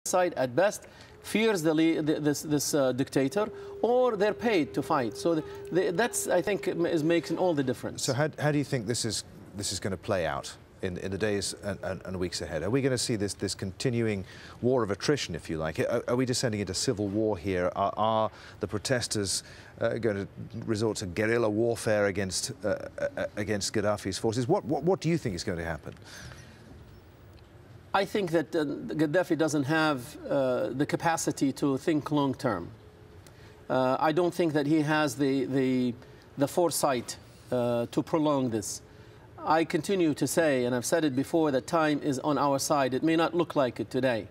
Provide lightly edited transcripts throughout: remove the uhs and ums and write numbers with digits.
side at best fears this dictator, or they're paid to fight. So that's, I think, is making all the difference. So how do you think this is going to play out in the days and weeks ahead? Are we going to see this continuing war of attrition, if you like? Are we descending into civil war here? Are the protesters going to resort to guerrilla warfare against Gaddafi's forces? What do you think is going to happen? I think that Gaddafi doesn't have the capacity to think long term. I don't think that he has the foresight to prolong this. I continue to say, and I've said it before, that time is on our side. It may not look like it today,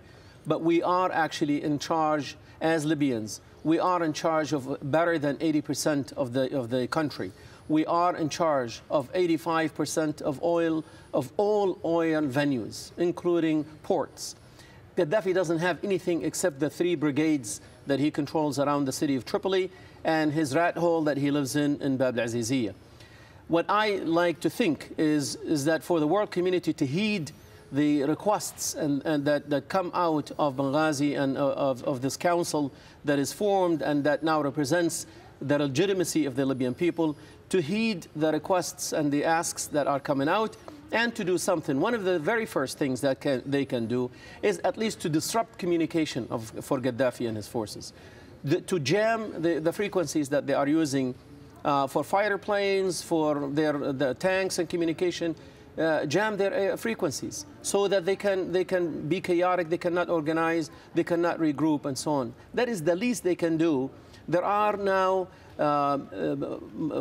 but we are actually in charge as Libyans. We are in charge of better than 80% of the country. We are in charge of 85% of oil, of all oil venues, including ports. Gaddafi doesn't have anything except the 3 brigades that he controls around the city of Tripoli and his rat hole that he lives in AlJazeera. What I like to think is that for the world community to heed the requests and that come out of Benghazi and of this council that is formed and that now represents the legitimacy of the Libyan people, to heed the requests and the asks that are coming out and to do something. One of the very first things that they can do is at least to disrupt communication for Gaddafi and his forces, to jam the frequencies that they are using for fighter planes, for the tanks and communication, jam their frequencies so that they can be chaotic, they cannot organize, they cannot regroup, and so on. That is the least they can do. There are now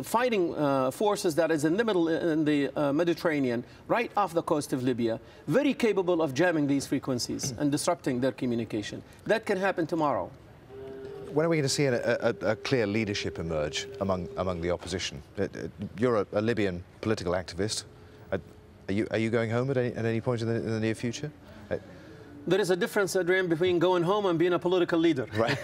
fighting forces that is in the middle, in the Mediterranean, right off the coast of Libya, very capable of jamming these frequencies and disrupting their communication. That can happen tomorrow. When are we going to see a clear leadership emerge among the opposition? You're a Libyan political activist. Are you going home at any point in the near future? There is a difference, Adrian, between going home and being a political leader. Right.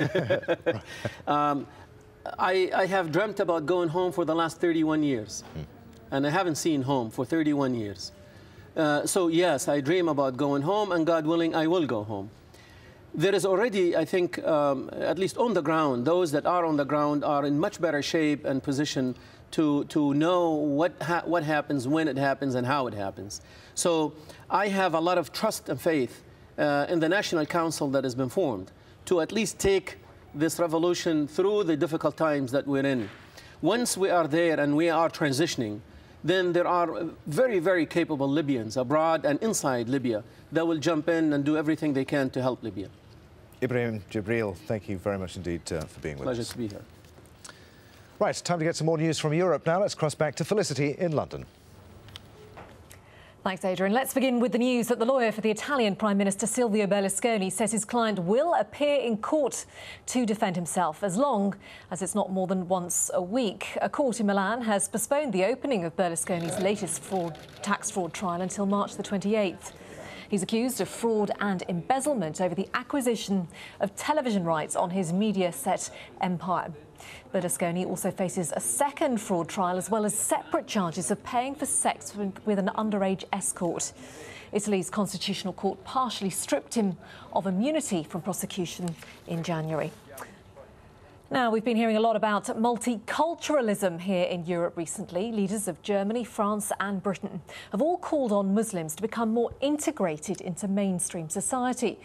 I have dreamt about going home for the last 31 years, and I haven't seen home for 31 years. So yes, I dream about going home, and God willing, I will go home. There is already, I think, at least on the ground, those that are on the ground are in much better shape and position to know what happens, when it happens, and how it happens. So I have a lot of trust and faith in the National Council that has been formed to at least take this revolution through the difficult times that we're in. Once we are there and we are transitioning, then there are very, very capable Libyans abroad and inside Libya that will jump in and do everything they can to help Libya. Ibrahim Jibril, thank you very much indeed for being with us. Pleasure to be here. Right, time to get some more news from Europe now. Let's cross back to Felicity in London. Thanks, Adrian. Let's begin with the news that the lawyer for the Italian Prime Minister Silvio Berlusconi says his client will appear in court to defend himself, as long as it's not more than once a week. A court in Milan has postponed the opening of Berlusconi's latest tax fraud trial until March the 28th. He's accused of fraud and embezzlement over the acquisition of television rights on his Mediaset empire. Berlusconi also faces a second fraud trial, as well as separate charges of paying for sex with an underage escort. Italy's Constitutional Court partially stripped him of immunity from prosecution in January. Now, we've been hearing a lot about multiculturalism here in Europe recently. Leaders of Germany, France and Britain have all called on Muslims to become more integrated into mainstream society.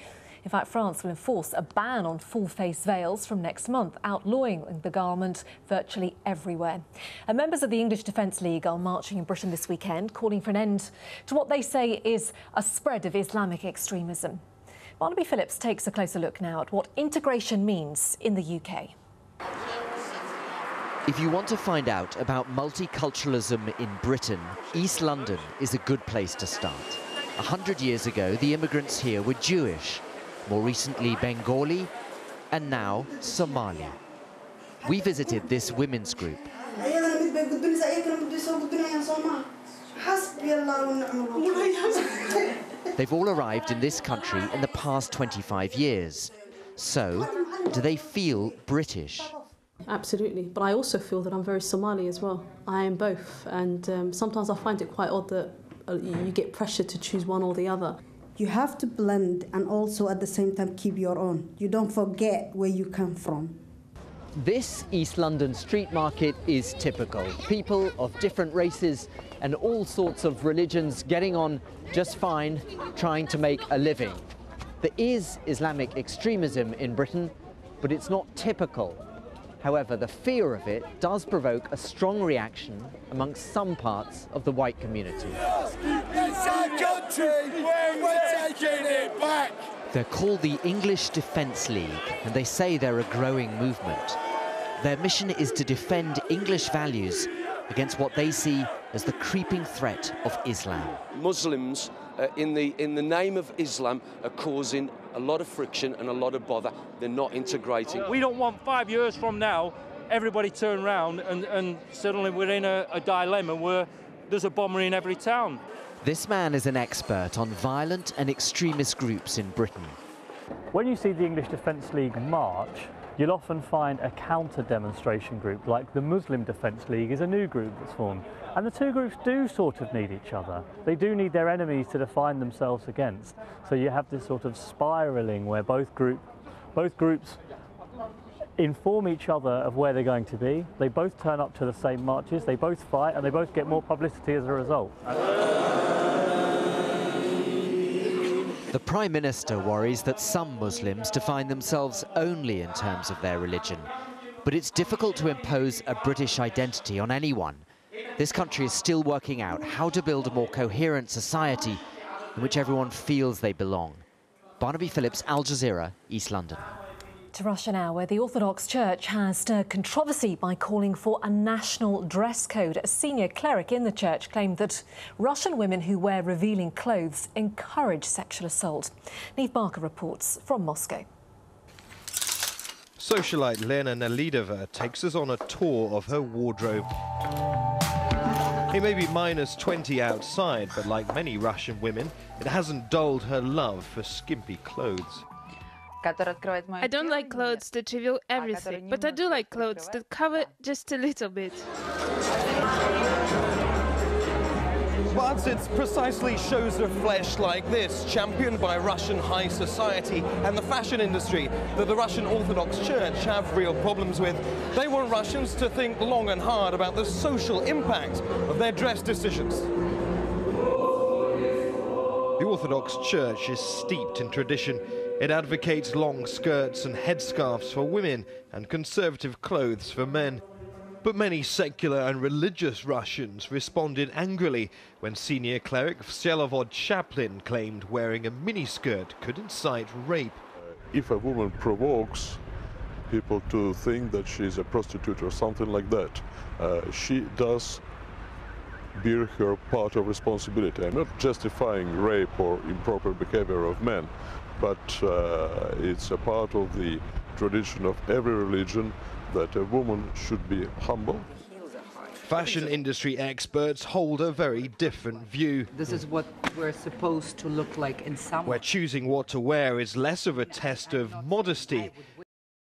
In fact, France will enforce a ban on full-face veils from next month, outlawing the garment virtually everywhere. And members of the English Defence League are marching in Britain this weekend, calling for an end to what they say is a spread of Islamic extremism. Barnaby Phillips takes a closer look now at what integration means in the UK. If you want to find out about multiculturalism in Britain, East London is a good place to start. 100 years ago, the immigrants here were Jewish, more recently Bengali, and now Somali. We visited this women's group. They've all arrived in this country in the past 25 years. So, do they feel British? Absolutely, but I also feel that I'm very Somali as well. I am both, and sometimes I find it quite odd that you get pressure to choose one or the other. You have to blend and also at the same time keep your own. You don't forget where you come from. This East London street market is typical. People of different races and all sorts of religions getting on just fine, trying to make a living. There is Islamic extremism in Britain, but it's not typical. However, the fear of it does provoke a strong reaction amongst some parts of the white community. It's our country! We're taking it back! They're called the English Defence League, and they say they're a growing movement. Their mission is to defend English values against what they see as the creeping threat of Islam. Muslims, in the name of Islam, are causing a lot of friction and a lot of bother. They're not integrating. We don't want 5 years from now, everybody turn around and suddenly we're in a dilemma where there's a bomber in every town. This man is an expert on violent and extremist groups in Britain. When you see the English Defence League march, you'll often find a counter-demonstration group, like the Muslim Defence League is a new group that's formed. And the two groups do sort of need each other. They do need their enemies to define themselves against. So you have this sort of spiralling where both groups inform each other of where they're going to be. They both turn up to the same marches, they both fight, and they both get more publicity as a result. The Prime Minister worries that some Muslims define themselves only in terms of their religion. But it's difficult to impose a British identity on anyone. This country is still working out how to build a more coherent society in which everyone feels they belong. Barnaby Phillips, Al Jazeera, East London. To Russia now, where the Orthodox Church has stirred controversy by calling for a national dress code. A senior cleric in the church claimed that Russian women who wear revealing clothes encourage sexual assault. Neve Barker reports from Moscow. Socialite Lena Nelidova takes us on a tour of her wardrobe. It may be -20 outside, but like many Russian women, it hasn't dulled her love for skimpy clothes. I don't like clothes that reveal everything, but I do like clothes that cover just a little bit. But it's precisely shows of flesh like this, championed by Russian high society and the fashion industry, that the Russian Orthodox Church have real problems with. They want Russians to think long and hard about the social impact of their dress decisions. The Orthodox Church is steeped in tradition. It advocates long skirts and headscarves for women and conservative clothes for men. But many secular and religious Russians responded angrily when senior cleric Vsevolod Chaplin claimed wearing a miniskirt could incite rape. If a woman provokes people to think that she's a prostitute or something like that, she does bear her part of responsibility. I'm not justifying rape or improper behavior of men, but it's a part of the tradition of every religion that a woman should be humble. Fashion industry experts hold a very different view. This is what we're supposed to look like in summer. Where choosing what to wear is less of a test of modesty